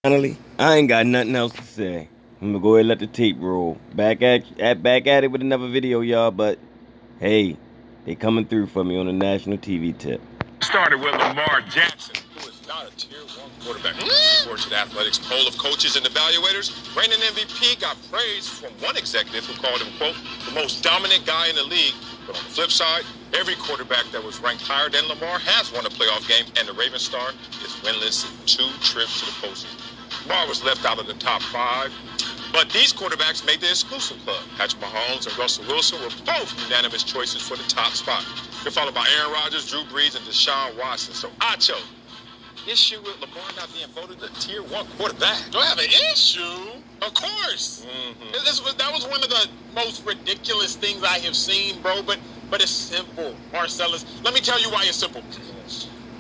Finally, I ain't got nothing else to say. I'm gonna go ahead and let the tape roll. Back at it with another video, y'all. But hey, they coming through for me on a national TV tip. Started with Lamar Jackson, who is not a tier 1 quarterback. Fortune Athletics poll of coaches and evaluators, reigning MVP got praise from one executive who called him, quote, the most dominant guy in the league. But on the flip side, every quarterback that was ranked higher than Lamar has won a playoff game, and the Raven Star is winless in 2 trips to the postseason. Lamar was left out of the top 5. But these quarterbacks made the exclusive club. Patrick Mahomes and Russell Wilson were both unanimous choices for the top spot. They're followed by Aaron Rodgers, Drew Brees, and Deshaun Watson. So I chose issue with Lamar not being voted a tier 1 quarterback. Do I have an issue? Of course. That was one of the most ridiculous things I have seen, bro. But it's simple, Marcellus. Let me tell you why it's simple.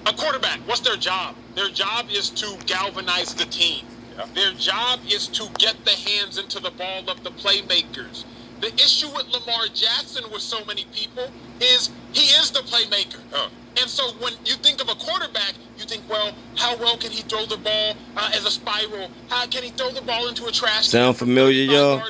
A quarterback, what's their job? Their job is to galvanize the team. Their job is to get the hands into the ball of the playmakers. The issue with Lamar Jackson with so many people is he is the playmaker. And so when you think of a quarterback, you think, well, how well can he throw the ball as a spiral? How can he throw the ball into a trash? Sound familiar, y'all?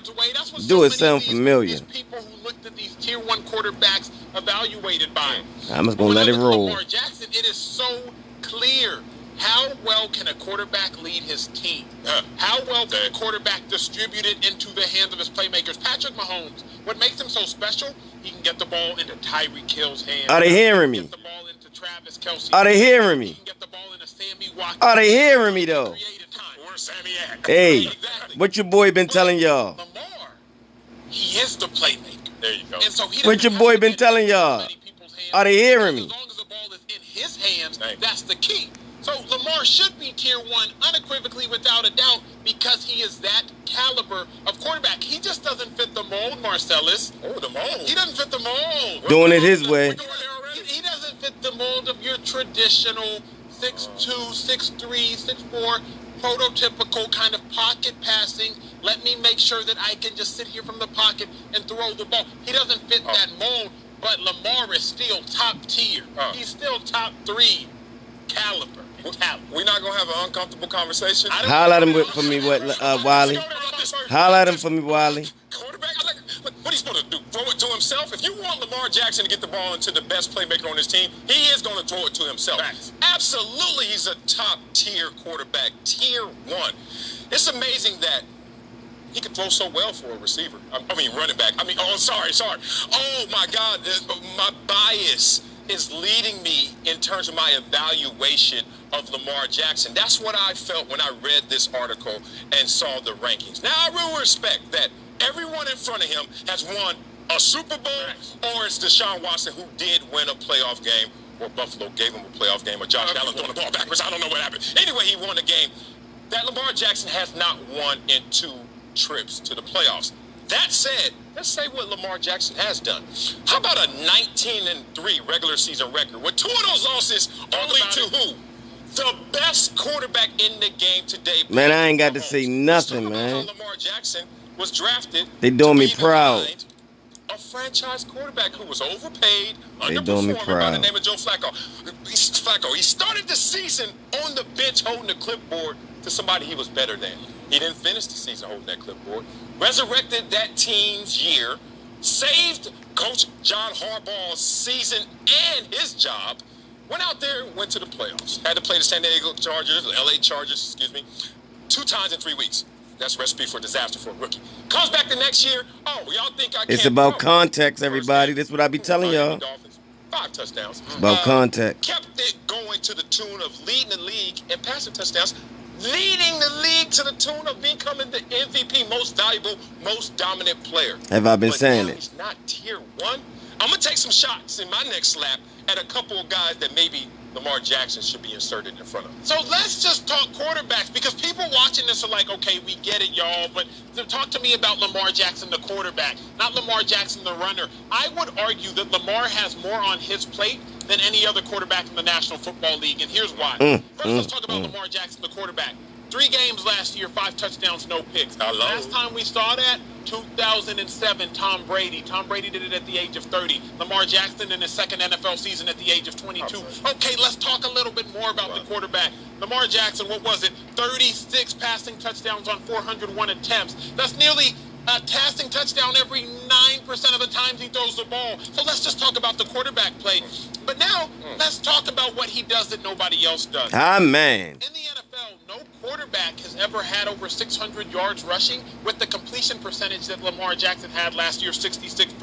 Do it sound familiar? People who looked at these tier 1 quarterbacks evaluated by. I'm just gonna let it roll. Lamar Jackson, it is so clear. How well can a quarterback lead his team? How well can a quarterback distribute it into the hands of his playmakers? Patrick Mahomes, what makes him so special, he can get the ball into Tyreek Hill's hands. Are they hearing me? Get the ball into Travis Kelce. Are they hearing me? He can get the ball into Sammy Watkins. Are they hearing me, though? Where's Sammy at? Hey, Exactly. what your boy been telling y'all? Lamar, he is the playmaker. There you go. And so he What your boy been telling y'all? Are they hearing me? As long as the ball is in his hands, that's the key. So Lamar should be tier 1 unequivocally without a doubt because he is that caliber of quarterback. He just doesn't fit the mold, Marcellus. Oh, the mold. He doesn't fit the mold. Doing it his way. He doesn't fit the mold of your traditional 6'2", 6'3", 6'4", prototypical kind of pocket passing. Let me make sure that I can just sit here from the pocket and throw the ball. He doesn't fit that mold, but Lamar is still top tier. He's still top 3 caliber. We're not going to have an uncomfortable conversation. Holla at him for me, Wiley. Holla at him for me, Wiley. Quarterback, what are you supposed to do? Throw it to himself? If you want Lamar Jackson to get the ball into the best playmaker on his team, he is going to throw it to himself. Facts. Absolutely, he's a top-tier quarterback, tier 1. It's amazing that he can throw so well for a receiver. Running back. Sorry. Oh, my God. My bias is leading me in terms of my evaluation of Lamar Jackson. That's what I felt when I read this article and saw the rankings. Now, I will respect that everyone in front of him has won a Super Bowl, or it's Deshaun Watson who did win a playoff game, or Buffalo gave him a playoff game, or Josh Allen throwing the ball backwards. I don't know what happened. Anyway, he won a game. That Lamar Jackson has not won in 2 trips to the playoffs. That said, let's say what Lamar Jackson has done. How about a 19-3 regular season record with 2 of those losses only to who? The best quarterback in the game today. Man, I ain't got to say nothing, man. Lamar Jackson was drafted. They doing me proud. A franchise quarterback who was overpaid, They doing me underperforming by the proud. name of Joe Flacco. He started the season on the bench holding the clipboard to somebody he was better than. He didn't finish the season holding that clipboard. Resurrected that team's year, saved Coach John Harbaugh's season and his job, went out there and went to the playoffs. Had to play the San Diego Chargers, the LA Chargers, 2 times in 3 weeks. That's a recipe for disaster for a rookie. Comes back the next year. Oh, y'all think I can't It's about throw? context, everybody. That's what I be telling y'all. Dolphins, 5 touchdowns. It's about context. Kept it going to the tune of leading the league in passing touchdowns, leading the league to the tune of becoming the MVP, most valuable, most dominant player. Have I been But saying now it? he's not tier 1. I'm going to take some shots in my next slap at a couple of guys that maybe Lamar Jackson should be inserted in front of. So let's just talk quarterbacks, because people watching this are like, okay, we get it, y'all, but talk to me about Lamar Jackson, the quarterback, not Lamar Jackson, the runner. I would argue that Lamar has more on his plate than any other quarterback in the National Football League, and here's why. First, let's talk about Lamar Jackson, the quarterback. 3 games last year, 5 touchdowns, no picks. Hello. Last time we saw that, 2007, Tom Brady. Tom Brady did it at the age of 30. Lamar Jackson in his second NFL season at the age of 22. Okay, let's talk a little bit more about the quarterback. Lamar Jackson, what was it? 36 passing touchdowns on 401 attempts. That's nearly a passing touchdown every 9% of the times he throws the ball. So let's just talk about the quarterback play. But now, let's talk about what he does that nobody else does. Man. In the NFL, no quarterback has ever had over 600 yards rushing with the completion percentage that Lamar Jackson had last year, 66%.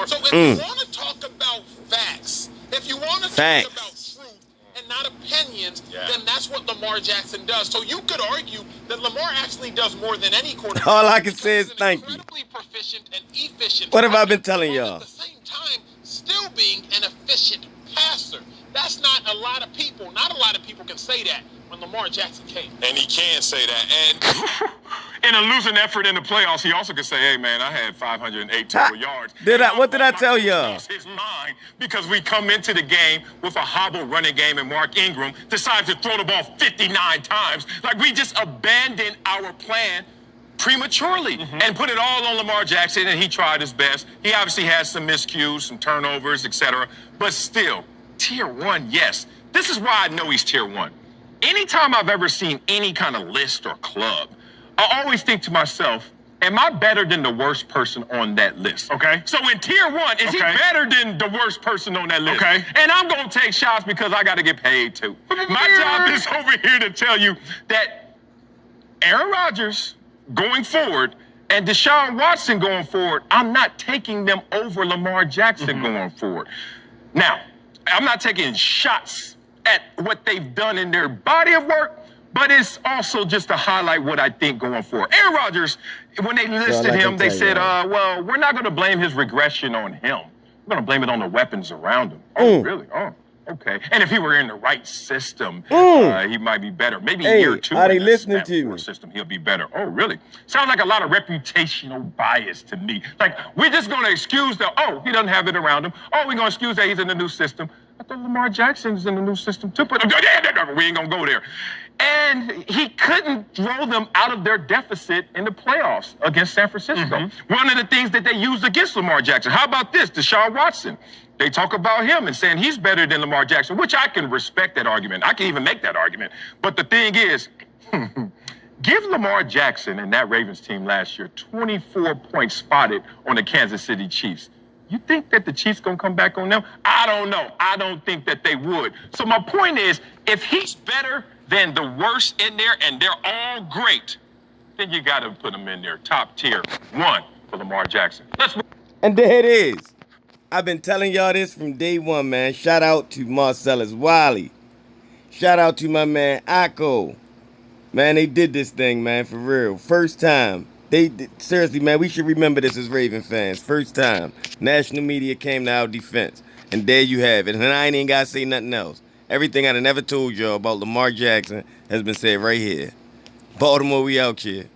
So if you want to talk about facts, if you want to talk about truth and not opinions, then that's what Lamar Jackson does. So you could argue that Lamar actually does more than any quarterback. All I can say is thank you. Incredibly proficient and efficient. What have I been telling y'all? At the same time, still being an efficient passer. That's not a lot of people. Not a lot of people can say that when Lamar Jackson came. And he can say that. And in a losing effort in the playoffs, he also could say, hey, man, I had 508 total yards. What did I tell y'all? Lost his mind because we come into the game with a hobble running game and Mark Ingram decides to throw the ball 59 times. Like, we just abandoned our plan prematurely and put it all on Lamar Jackson, and he tried his best. He obviously had some miscues, some turnovers, etc. But still, tier 1, yes. This is why I know he's tier 1. Anytime I've ever seen any kind of list or club, I always think to myself, am I better than the worst person on that list? Okay. So in tier 1, is he better than the worst person on that list? Okay. And I'm going to take shots because I got to get paid too. My job is over here to tell you that Aaron Rodgers going forward and Deshaun Watson going forward, I'm not taking them over Lamar Jackson going forward. Now, I'm not taking shots at what they've done in their body of work, but it's also just to highlight what I think going forward. Aaron Rodgers, when they listed him, they said, well, we're not going to blame his regression on him. We're going to blame it on the weapons around him. Oh, really? Oh, okay. And if he were in the right system, he might be better. Maybe year 2 are they in listening to me? System, he'll be better. Oh, really? Sounds like a lot of reputational bias to me. Like, we're just going to excuse he doesn't have it around him. Oh, we're going to excuse that he's in the new system. I thought Lamar Jackson's in the new system too, but we ain't gonna go there. And he couldn't throw them out of their deficit in the playoffs against San Francisco. One of the things that they used against Lamar Jackson. How about this? Deshaun Watson. They talk about him and saying he's better than Lamar Jackson, which I can respect that argument. I can even make that argument. But the thing is, give Lamar Jackson and that Ravens team last year 24 points spotted on the Kansas City Chiefs. You think that the Chiefs gonna come back on them? I don't know. I don't think that they would. So my point is, if he's better than the worst in there and they're all great, then you gotta put him in there, top tier 1 for Lamar Jackson. And there it is. I've been telling y'all this from day 1, man. Shout out to Marcellus Wiley. Shout out to my man Akko. Man, they did this thing, man, for real. First time. Seriously, man, we should remember this as Raven fans. First time, national media came to our defense. And there you have it. And I ain't even got to say nothing else. Everything I never told y'all about Lamar Jackson has been said right here. Baltimore, we out here.